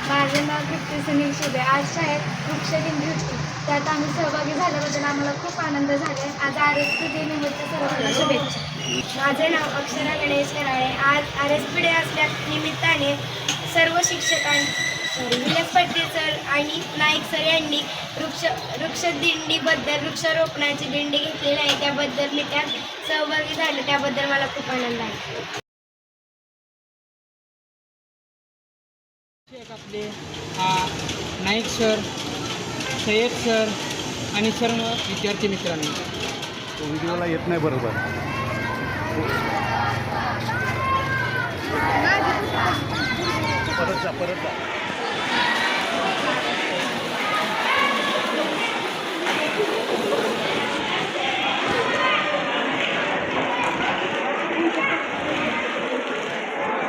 माझे नाव तृप्ती सुनील शिबे. आज शाळेत वृक्षदिंडी होती, त्यात आम्ही सहभागी झाल्याबद्दल आम्हाला खूप आनंद झाला. आज आरएसपी डे निमित्त सर्वांना शुभेच्छा. माझे नाव अक्षरा गणेश कराळे. आज आरएसपी डे असल्या निमित्ताने सर्व विलास पाटील सर आणि नाईक सर यांनी वृक्षदिंडीबद्दल वृक्षारोपणाची दिंडी घेतलेली आहे, त्याबद्दल मी त्यात सहभागी झाले, त्याबद्दल मला खूप आनंद आहे. आपले नाईक सर, सय्यद सर आणि सर्व विद्यार्थी मित्रांनी. तो व्हिडिओला येत नाही बरोबर. परत जा.